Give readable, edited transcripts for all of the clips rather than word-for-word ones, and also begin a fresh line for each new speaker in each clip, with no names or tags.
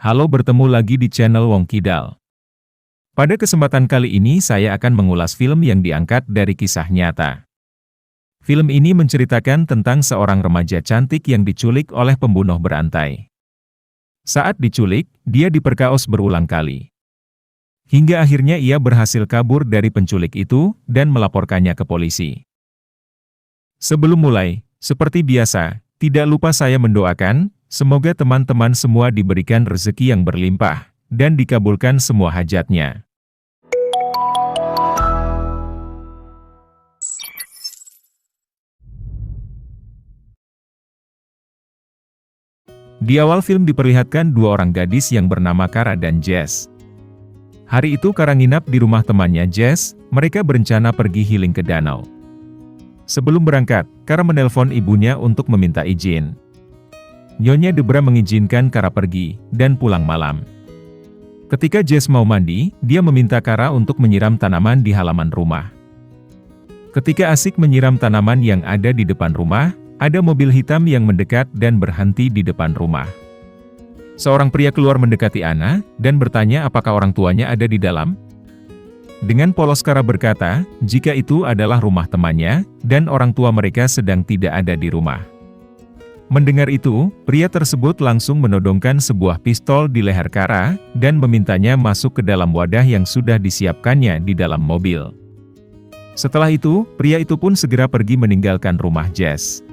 Halo, bertemu lagi di channel Wong Kidal. Pada kesempatan kali ini saya akan mengulas film yang diangkat dari kisah nyata. Film ini menceritakan tentang seorang remaja cantik yang diculik oleh pembunuh berantai. Saat diculik, dia diperkaos berulang kali. Hingga akhirnya ia berhasil kabur dari penculik itu dan melaporkannya ke polisi. Sebelum mulai, seperti biasa, tidak lupa saya mendoakan, semoga teman-teman semua diberikan rezeki yang berlimpah, dan dikabulkan semua hajatnya. Di awal film diperlihatkan dua orang gadis yang bernama Kara dan Jess. Hari itu Kara nginap di rumah temannya Jess, mereka berencana pergi healing ke danau. Sebelum berangkat, Kara menelpon ibunya untuk meminta izin. Nyonya Debra mengizinkan Kara pergi, dan pulang malam. Ketika Jess mau mandi, dia meminta Kara untuk menyiram tanaman di halaman rumah. Ketika asik menyiram tanaman yang ada di depan rumah, ada mobil hitam yang mendekat dan berhenti di depan rumah. Seorang pria keluar mendekati Ana, dan bertanya apakah orang tuanya ada di dalam. Dengan polos Kara berkata, jika itu adalah rumah temannya, dan orang tua mereka sedang tidak ada di rumah. Mendengar itu, pria tersebut langsung menodongkan sebuah pistol di leher Kara, dan memintanya masuk ke dalam wadah yang sudah disiapkannya di dalam mobil. Setelah itu, pria itu pun segera pergi meninggalkan rumah Jess.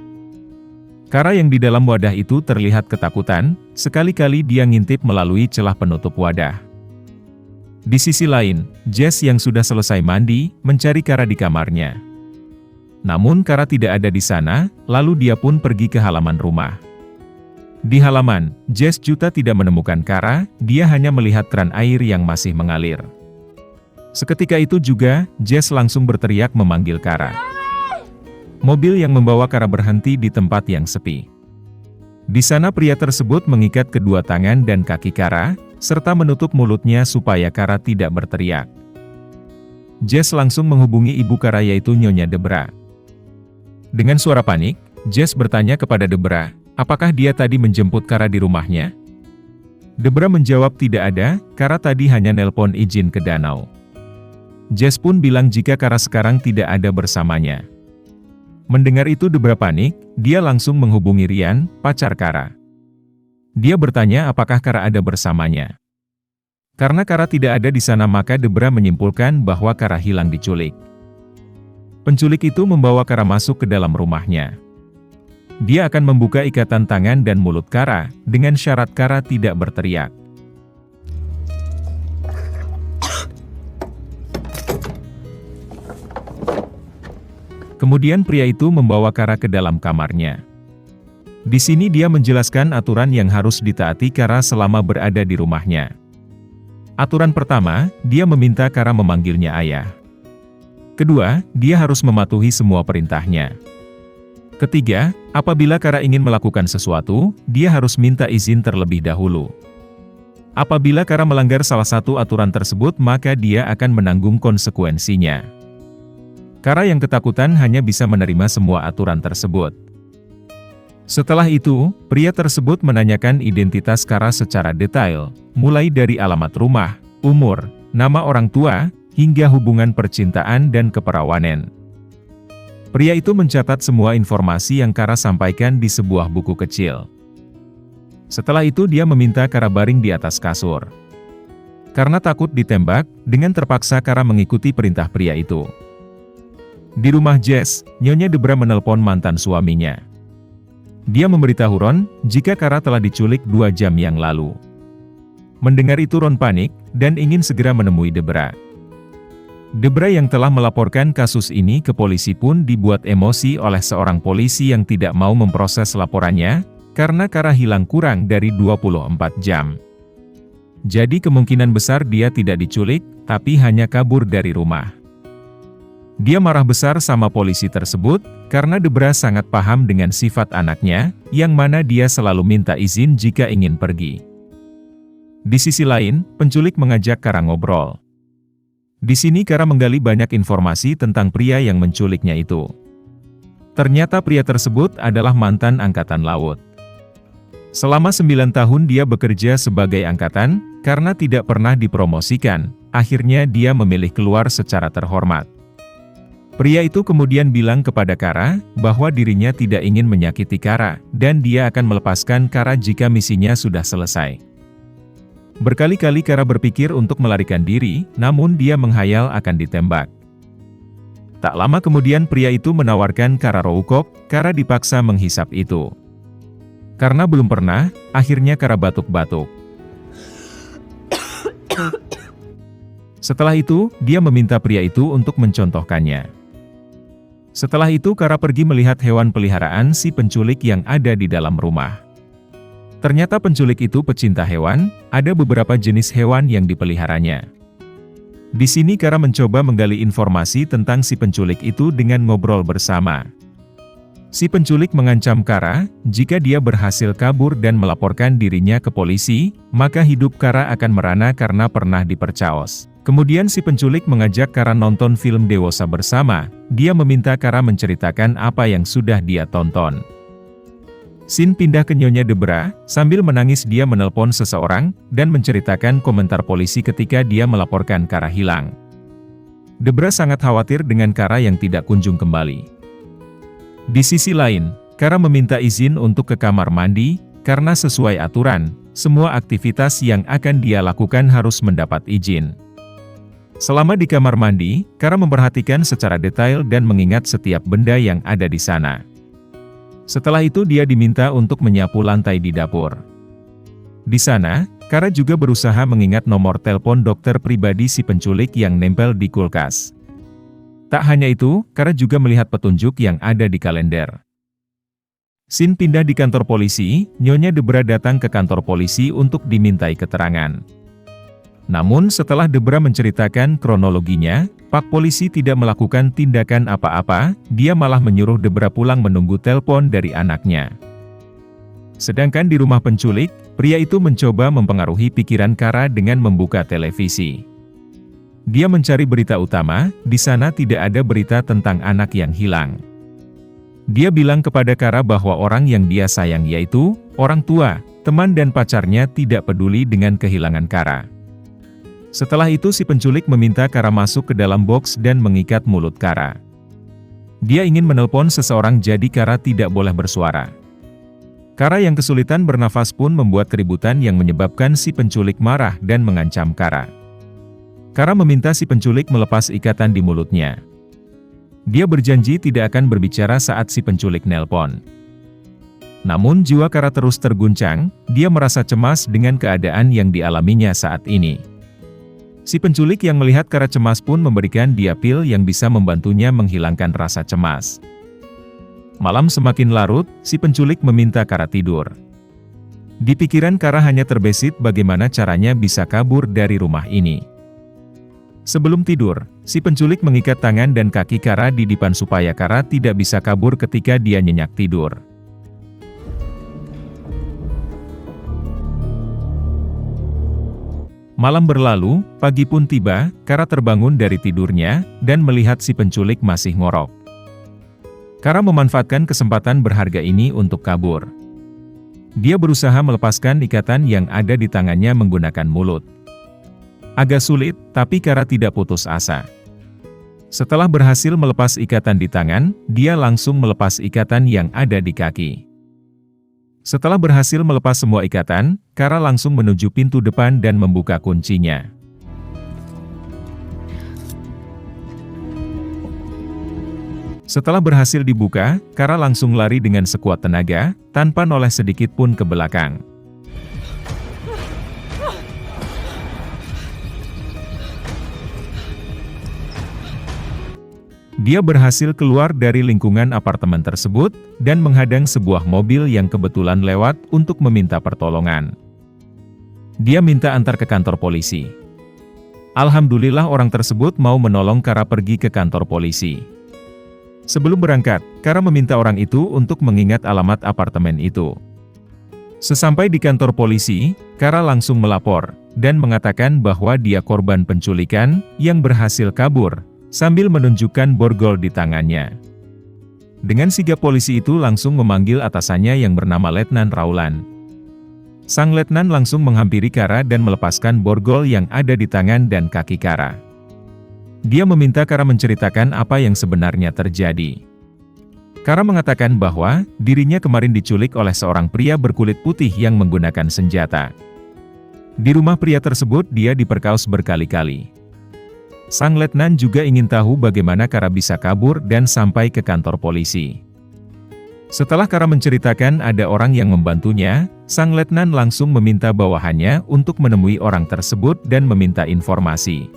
Kara yang di dalam wadah itu terlihat ketakutan, sekali-kali dia ngintip melalui celah penutup wadah. Di sisi lain, Jess yang sudah selesai mandi, mencari Kara di kamarnya. Namun Kara tidak ada di sana, lalu dia pun pergi ke halaman rumah. Di halaman, Jess juga tidak menemukan Kara, dia hanya melihat keran air yang masih mengalir. Seketika itu juga, Jess langsung berteriak memanggil Kara. Mobil yang membawa Kara berhenti di tempat yang sepi. Di sana pria tersebut mengikat kedua tangan dan kaki Kara, serta menutup mulutnya supaya Kara tidak berteriak. Jess langsung menghubungi ibu Kara yaitu Nyonya Debra. Dengan suara panik, Jess bertanya kepada Debra, apakah dia tadi menjemput Kara di rumahnya? Debra menjawab tidak ada, Kara tadi hanya nelpon izin ke danau. Jess pun bilang jika Kara sekarang tidak ada bersamanya. Mendengar itu Debra panik, dia langsung menghubungi Rian, pacar Kara. Dia bertanya apakah Kara ada bersamanya. Karena Kara tidak ada di sana maka Debra menyimpulkan bahwa Kara hilang diculik. Penculik itu membawa Kara masuk ke dalam rumahnya. Dia akan membuka ikatan tangan dan mulut Kara, dengan syarat Kara tidak berteriak. Kemudian pria itu membawa Kara ke dalam kamarnya. Di sini dia menjelaskan aturan yang harus ditaati Kara selama berada di rumahnya. Aturan pertama, dia meminta Kara memanggilnya ayah. Kedua, dia harus mematuhi semua perintahnya. Ketiga, apabila Kara ingin melakukan sesuatu, dia harus minta izin terlebih dahulu. Apabila Kara melanggar salah satu aturan tersebut maka dia akan menanggung konsekuensinya. Kara yang ketakutan hanya bisa menerima semua aturan tersebut. Setelah itu, pria tersebut menanyakan identitas Kara secara detail, mulai dari alamat rumah, umur, nama orang tua, hingga hubungan percintaan dan keperawanan. Pria itu mencatat semua informasi yang Kara sampaikan di sebuah buku kecil. Setelah itu dia meminta Kara baring di atas kasur. Karena takut ditembak, dengan terpaksa Kara mengikuti perintah pria itu. Di rumah Jess, Nyonya Debra menelpon mantan suaminya. Dia memberitahu Ron, jika Kara telah diculik 2 jam yang lalu. Mendengar itu Ron panik, dan ingin segera menemui Debra. Debra yang telah melaporkan kasus ini ke polisi pun dibuat emosi oleh seorang polisi yang tidak mau memproses laporannya, karena Kara hilang kurang dari 24 jam. Jadi kemungkinan besar dia tidak diculik, tapi hanya kabur dari rumah. Dia marah besar sama polisi tersebut, karena Debra sangat paham dengan sifat anaknya, yang mana dia selalu minta izin jika ingin pergi. Di sisi lain, penculik mengajak Kara ngobrol. Di sini Kara menggali banyak informasi tentang pria yang menculiknya itu. Ternyata pria tersebut adalah mantan angkatan laut. Selama 9 tahun dia bekerja sebagai angkatan, karena tidak pernah dipromosikan, akhirnya dia memilih keluar secara terhormat. Pria itu kemudian bilang kepada Kara, bahwa dirinya tidak ingin menyakiti Kara, dan dia akan melepaskan Kara jika misinya sudah selesai. Berkali-kali Kara berpikir untuk melarikan diri, namun dia menghayal akan ditembak. Tak lama kemudian pria itu menawarkan Kara roukop, Kara dipaksa menghisap itu. Karena belum pernah, akhirnya Kara batuk-batuk. Setelah itu, dia meminta pria itu untuk mencontohkannya. Setelah itu Kara pergi melihat hewan peliharaan si penculik yang ada di dalam rumah. Ternyata penculik itu pecinta hewan, ada beberapa jenis hewan yang dipeliharanya. Di sini Kara mencoba menggali informasi tentang si penculik itu dengan ngobrol bersama. Si penculik mengancam Kara, jika dia berhasil kabur dan melaporkan dirinya ke polisi, maka hidup Kara akan merana karena pernah dipercaos. Kemudian si penculik mengajak Kara nonton film dewasa bersama, dia meminta Kara menceritakan apa yang sudah dia tonton. Scene pindah ke Nyonya Debra, sambil menangis dia menelpon seseorang, dan menceritakan komentar polisi ketika dia melaporkan Kara hilang. Debra sangat khawatir dengan Kara yang tidak kunjung kembali. Di sisi lain, Kara meminta izin untuk ke kamar mandi, karena sesuai aturan, semua aktivitas yang akan dia lakukan harus mendapat izin. Selama di kamar mandi, Kara memperhatikan secara detail dan mengingat setiap benda yang ada di sana. Setelah itu dia diminta untuk menyapu lantai di dapur. Di sana, Kara juga berusaha mengingat nomor telepon dokter pribadi si penculik yang nempel di kulkas. Tak hanya itu, Kara juga melihat petunjuk yang ada di kalender. Scene pindah di kantor polisi, Nyonya Debra datang ke kantor polisi untuk dimintai keterangan. Namun setelah Debra menceritakan kronologinya, Pak Polisi tidak melakukan tindakan apa-apa, dia malah menyuruh Debra pulang menunggu telepon dari anaknya. Sedangkan di rumah penculik, pria itu mencoba mempengaruhi pikiran Kara dengan membuka televisi. Dia mencari berita utama, di sana tidak ada berita tentang anak yang hilang. Dia bilang kepada Kara bahwa orang yang dia sayang yaitu, orang tua, teman dan pacarnya tidak peduli dengan kehilangan Kara. Setelah itu si penculik meminta Kara masuk ke dalam box dan mengikat mulut Kara. Dia ingin menelpon seseorang jadi Kara tidak boleh bersuara. Kara yang kesulitan bernafas pun membuat keributan yang menyebabkan si penculik marah dan mengancam Kara. Kara meminta si penculik melepas ikatan di mulutnya. Dia berjanji tidak akan berbicara saat si penculik nelpon. Namun jiwa Kara terus terguncang, dia merasa cemas dengan keadaan yang dialaminya saat ini. Si penculik yang melihat Kara cemas pun memberikan dia pil yang bisa membantunya menghilangkan rasa cemas. Malam semakin larut, si penculik meminta Kara tidur. Di pikiran Kara hanya terbesit bagaimana caranya bisa kabur dari rumah ini. Sebelum tidur, si penculik mengikat tangan dan kaki Kara di dipan supaya Kara tidak bisa kabur ketika dia nyenyak tidur. Malam berlalu, pagi pun tiba, Kara terbangun dari tidurnya, dan melihat si penculik masih ngorok. Kara memanfaatkan kesempatan berharga ini untuk kabur. Dia berusaha melepaskan ikatan yang ada di tangannya menggunakan mulut. Agak sulit, tapi Kara tidak putus asa. Setelah berhasil melepas ikatan di tangan, dia langsung melepas ikatan yang ada di kaki. Setelah berhasil melepas semua ikatan, Kara langsung menuju pintu depan dan membuka kuncinya. Setelah berhasil dibuka, Kara langsung lari dengan sekuat tenaga, tanpa noleh sedikit pun ke belakang. Dia berhasil keluar dari lingkungan apartemen tersebut, dan menghadang sebuah mobil yang kebetulan lewat untuk meminta pertolongan. Dia minta antar ke kantor polisi. Alhamdulillah orang tersebut mau menolong Kara pergi ke kantor polisi. Sebelum berangkat, Kara meminta orang itu untuk mengingat alamat apartemen itu. Sesampai di kantor polisi, Kara langsung melapor, dan mengatakan bahwa dia korban penculikan, yang berhasil kabur, sambil menunjukkan borgol di tangannya. Dengan sigap polisi itu langsung memanggil atasannya yang bernama Letnan Raulan. Sang letnan langsung menghampiri Kara dan melepaskan borgol yang ada di tangan dan kaki Kara. Dia meminta Kara menceritakan apa yang sebenarnya terjadi. Kara mengatakan bahwa dirinya kemarin diculik oleh seorang pria berkulit putih yang menggunakan senjata. Di rumah pria tersebut dia diperkaos berkali-kali. Sang letnan juga ingin tahu bagaimana Kara bisa kabur dan sampai ke kantor polisi. Setelah Kara menceritakan ada orang yang membantunya, sang letnan langsung meminta bawahannya untuk menemui orang tersebut dan meminta informasi.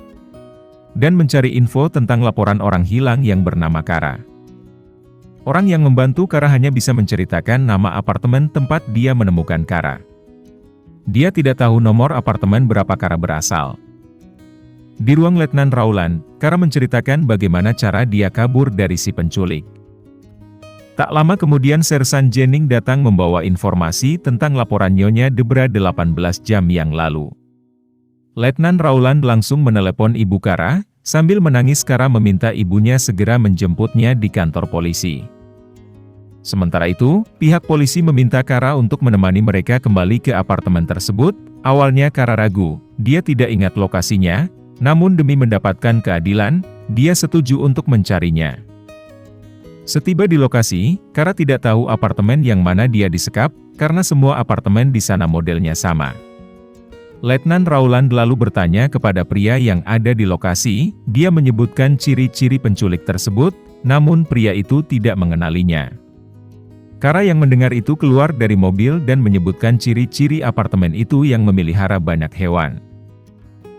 Dan mencari info tentang laporan orang hilang yang bernama Kara. Orang yang membantu Kara hanya bisa menceritakan nama apartemen tempat dia menemukan Kara. Dia tidak tahu nomor apartemen berapa Kara berasal. Di ruang Letnan Rowland, Kara menceritakan bagaimana cara dia kabur dari si penculik. Tak lama kemudian Sersan Jennings datang membawa informasi tentang laporan Nyonya Debra 18 jam yang lalu. Letnan Rowland langsung menelepon ibu Kara, sambil menangis Kara meminta ibunya segera menjemputnya di kantor polisi. Sementara itu, pihak polisi meminta Kara untuk menemani mereka kembali ke apartemen tersebut. Awalnya Kara ragu, dia tidak ingat lokasinya, namun demi mendapatkan keadilan, dia setuju untuk mencarinya. Setiba di lokasi, Kara tidak tahu apartemen yang mana dia disekap, karena semua apartemen di sana modelnya sama. Letnan Rowland lalu bertanya kepada pria yang ada di lokasi, dia menyebutkan ciri-ciri penculik tersebut, namun pria itu tidak mengenalinya. Kara yang mendengar itu keluar dari mobil dan menyebutkan ciri-ciri apartemen itu yang memelihara banyak hewan.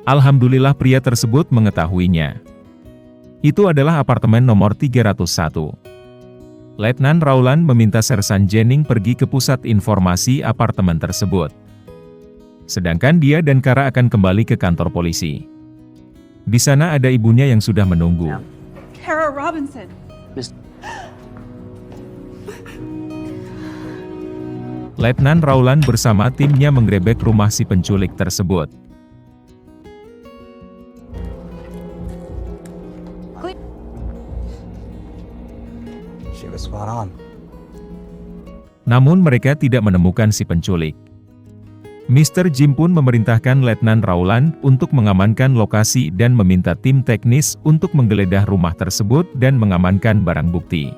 Alhamdulillah pria tersebut mengetahuinya. Itu adalah apartemen nomor 301. Letnan Rowland meminta Sersan Jennings pergi ke pusat informasi apartemen tersebut. Sedangkan dia dan Kara akan kembali ke kantor polisi. Di sana ada ibunya yang sudah menunggu.
Kara Robinson.
Letnan Rowland bersama timnya menggerebek rumah si penculik tersebut. Namun mereka tidak menemukan si penculik. Mr. Jim pun memerintahkan Letnan Rowland untuk mengamankan lokasi dan meminta tim teknis untuk menggeledah rumah tersebut dan mengamankan barang bukti.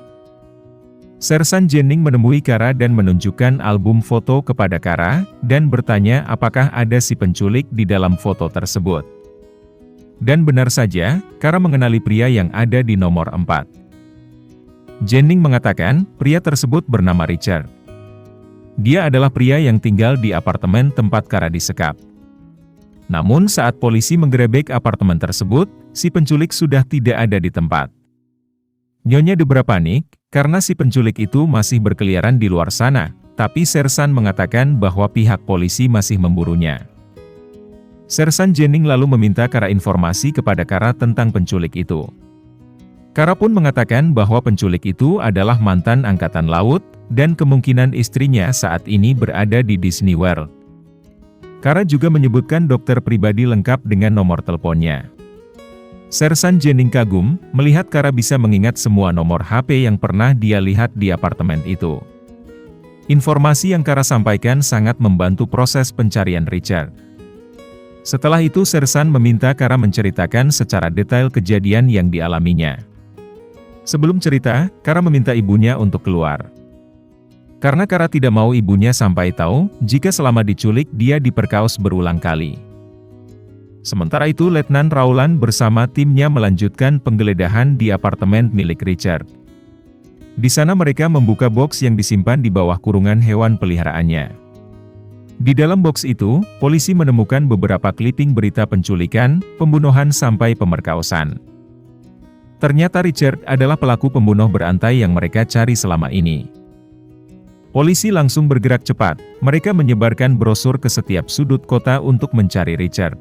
Sersan Jennings menemui Kara dan menunjukkan album foto kepada Kara, dan bertanya apakah ada si penculik di dalam foto tersebut. Dan benar saja, Kara mengenali pria yang ada di nomor 4. Jennings mengatakan, pria tersebut bernama Richard. Dia adalah pria yang tinggal di apartemen tempat Kara disekap. Namun saat polisi menggerebek apartemen tersebut, si penculik sudah tidak ada di tempat. Nyonya Debra panik, karena si penculik itu masih berkeliaran di luar sana, tapi Sersan mengatakan bahwa pihak polisi masih memburunya. Sersan Jennings lalu meminta Kara informasi kepada Kara tentang penculik itu. Kara pun mengatakan bahwa penculik itu adalah mantan angkatan laut, dan kemungkinan istrinya saat ini berada di Disney World. Kara juga menyebutkan dokter pribadi lengkap dengan nomor teleponnya. Sersan Jennings kagum, melihat Kara bisa mengingat semua nomor HP yang pernah dia lihat di apartemen itu. Informasi yang Kara sampaikan sangat membantu proses pencarian Richard. Setelah itu Sersan meminta Kara menceritakan secara detail kejadian yang dialaminya. Sebelum cerita, Kara meminta ibunya untuk keluar. Karena Kara tidak mau ibunya sampai tahu, jika selama diculik dia diperkaos berulang kali. Sementara itu Letnan Rowland bersama timnya melanjutkan penggeledahan di apartemen milik Richard. Di sana mereka membuka boks yang disimpan di bawah kurungan hewan peliharaannya. Di dalam boks itu, polisi menemukan beberapa kliping berita penculikan, pembunuhan sampai pemerkosaan. Ternyata Richard adalah pelaku pembunuh berantai yang mereka cari selama ini. Polisi langsung bergerak cepat, mereka menyebarkan brosur ke setiap sudut kota untuk mencari Richard.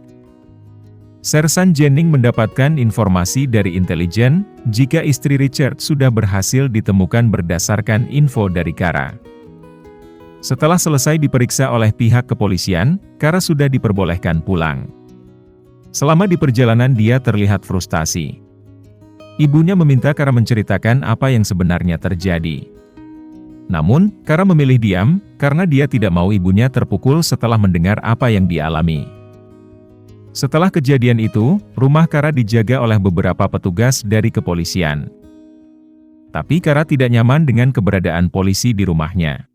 Sersan Jennings mendapatkan informasi dari intelijen, jika istri Richard sudah berhasil ditemukan berdasarkan info dari Kara. Setelah selesai diperiksa oleh pihak kepolisian, Kara sudah diperbolehkan pulang. Selama di perjalanan dia terlihat frustasi. Ibunya meminta Kara menceritakan apa yang sebenarnya terjadi. Namun, Kara memilih diam, karena dia tidak mau ibunya terpukul setelah mendengar apa yang dialami. Setelah kejadian itu, rumah Kara dijaga oleh beberapa petugas dari kepolisian. Tapi Kara tidak nyaman dengan keberadaan polisi di rumahnya.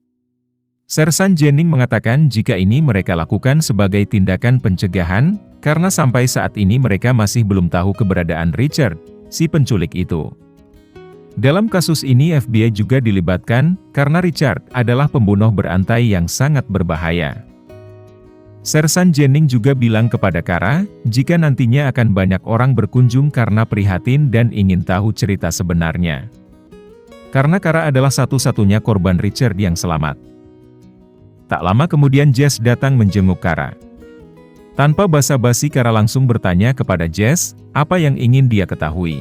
Sersan Jennings mengatakan jika ini mereka lakukan sebagai tindakan pencegahan, karena sampai saat ini mereka masih belum tahu keberadaan Richard, si penculik itu. Dalam kasus ini FBI juga dilibatkan, karena Richard adalah pembunuh berantai yang sangat berbahaya. Sersan Jennings juga bilang kepada Kara, jika nantinya akan banyak orang berkunjung karena prihatin dan ingin tahu cerita sebenarnya. Karena Kara adalah satu-satunya korban Richard yang selamat. Tak lama kemudian Jess datang menjenguk Kara. Tanpa basa-basi Kara langsung bertanya kepada Jess, apa yang ingin dia ketahui.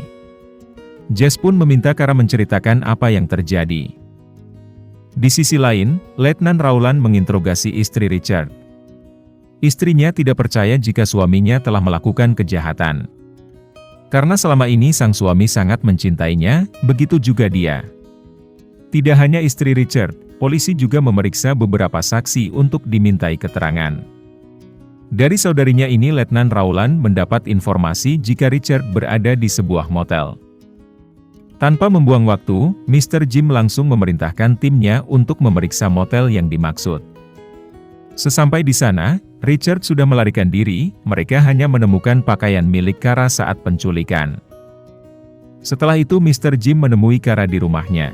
Jess pun meminta Kara menceritakan apa yang terjadi. Di sisi lain, Letnan Rowland menginterogasi istri Richard. Istrinya tidak percaya jika suaminya telah melakukan kejahatan. Karena selama ini sang suami sangat mencintainya, begitu juga dia. Tidak hanya istri Richard, polisi juga memeriksa beberapa saksi untuk dimintai keterangan. Dari saudarinya ini Letnan Rowland mendapat informasi jika Richard berada di sebuah motel. Tanpa membuang waktu, Mr. Jim langsung memerintahkan timnya untuk memeriksa motel yang dimaksud. Sesampai di sana, Richard sudah melarikan diri, mereka hanya menemukan pakaian milik Kara saat penculikan. Setelah itu Mr. Jim menemui Kara di rumahnya.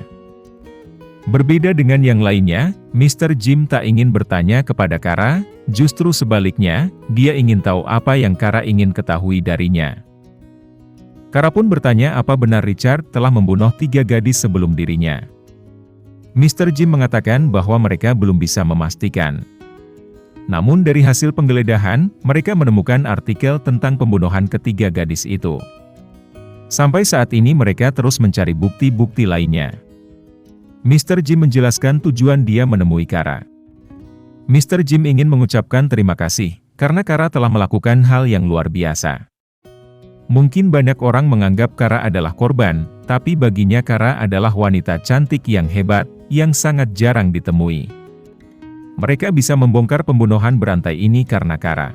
Berbeda dengan yang lainnya, Mr. Jim tak ingin bertanya kepada Kara, justru sebaliknya, dia ingin tahu apa yang Kara ingin ketahui darinya. Kara pun bertanya apa benar Richard telah membunuh 3 gadis sebelum dirinya. Mr. Jim mengatakan bahwa mereka belum bisa memastikan. Namun dari hasil penggeledahan, mereka menemukan artikel tentang pembunuhan ketiga gadis itu. Sampai saat ini mereka terus mencari bukti-bukti lainnya. Mr. Jim menjelaskan tujuan dia menemui Kara. Mr. Jim ingin mengucapkan terima kasih, karena Kara telah melakukan hal yang luar biasa. Mungkin banyak orang menganggap Kara adalah korban, tapi baginya Kara adalah wanita cantik yang hebat, yang sangat jarang ditemui. Mereka bisa membongkar pembunuhan berantai ini karena Kara.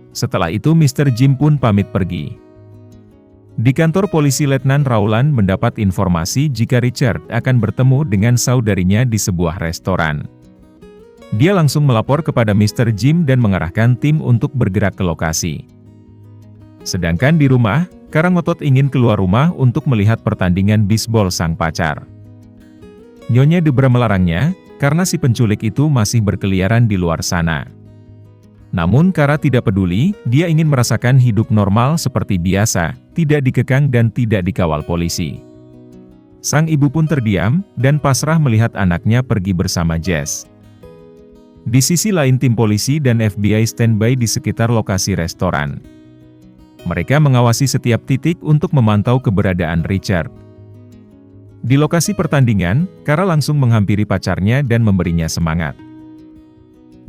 Setelah itu Mr. Jim pun pamit pergi. Di kantor polisi Letnan Rowland mendapat informasi jika Richard akan bertemu dengan saudarinya di sebuah restoran. Dia langsung melapor kepada Mr. Jim dan mengarahkan tim untuk bergerak ke lokasi. Sedangkan di rumah, Kara ngotot ingin keluar rumah untuk melihat pertandingan bisbol sang pacar. Nyonya Debra melarangnya, karena si penculik itu masih berkeliaran di luar sana. Namun Kara tidak peduli, dia ingin merasakan hidup normal seperti biasa, tidak dikekang dan tidak dikawal polisi. Sang ibu pun terdiam, dan pasrah melihat anaknya pergi bersama Jess. Di sisi lain tim polisi dan FBI standby di sekitar lokasi restoran. Mereka mengawasi setiap titik untuk memantau keberadaan Richard. Di lokasi pertandingan, Kara langsung menghampiri pacarnya dan memberinya semangat.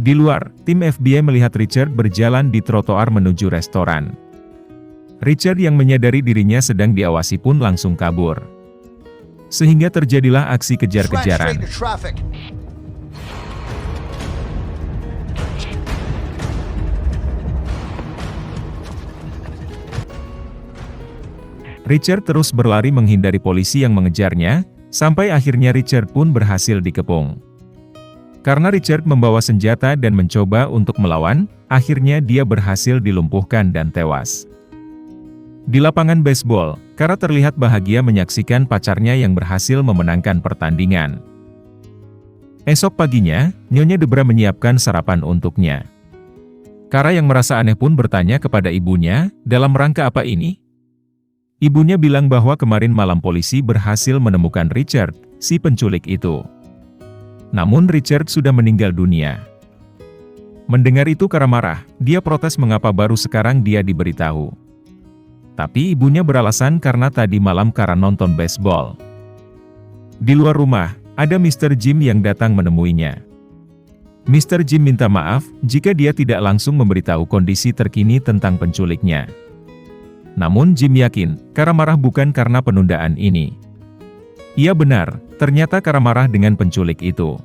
Di luar, tim FBI melihat Richard berjalan di trotoar menuju restoran. Richard yang menyadari dirinya sedang diawasi pun langsung kabur. Sehingga terjadilah aksi kejar-kejaran. Richard terus berlari menghindari polisi yang mengejarnya, sampai akhirnya Richard pun berhasil dikepung. Karena Richard membawa senjata dan mencoba untuk melawan, akhirnya dia berhasil dilumpuhkan dan tewas. Di lapangan baseball, Kara terlihat bahagia menyaksikan pacarnya yang berhasil memenangkan pertandingan. Esok paginya, Nyonya Debra menyiapkan sarapan untuknya. Kara yang merasa aneh pun bertanya kepada ibunya, dalam rangka apa ini? Ibunya bilang bahwa kemarin malam polisi berhasil menemukan Richard, si penculik itu. Namun Richard sudah meninggal dunia. Mendengar itu Kara marah, dia protes mengapa baru sekarang dia diberitahu. Tapi ibunya beralasan karena tadi malam Kara nonton baseball. Di luar rumah, ada Mr. Jim yang datang menemuinya. Mr. Jim minta maaf jika dia tidak langsung memberitahu kondisi terkini tentang penculiknya. Namun Jim yakin, Kara marah bukan karena penundaan ini. Iya benar, ternyata Kara marah dengan penculik itu.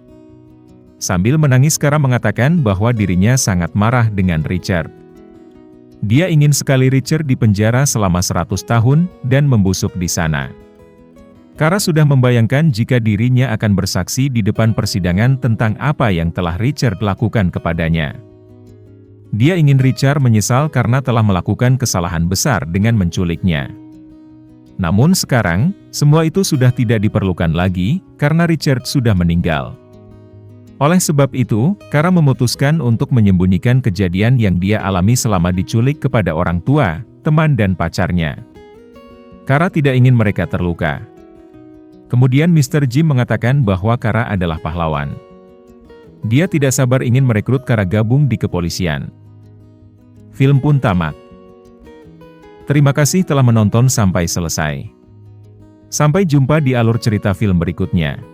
Sambil menangis Kara mengatakan bahwa dirinya sangat marah dengan Richard. Dia ingin sekali Richard di penjara selama 100 tahun dan membusuk di sana. Kara sudah membayangkan jika dirinya akan bersaksi di depan persidangan tentang apa yang telah Richard lakukan kepadanya. Dia ingin Richard menyesal karena telah melakukan kesalahan besar dengan menculiknya. Namun sekarang, semua itu sudah tidak diperlukan lagi, karena Richard sudah meninggal. Oleh sebab itu, Kara memutuskan untuk menyembunyikan kejadian yang dia alami selama diculik kepada orang tua, teman dan pacarnya. Kara tidak ingin mereka terluka. Kemudian Mr. Jim mengatakan bahwa Kara adalah pahlawan. Dia tidak sabar ingin merekrut Kara gabung di kepolisian. Film pun tamat. Terima kasih telah menonton sampai selesai. Sampai jumpa di alur cerita film berikutnya.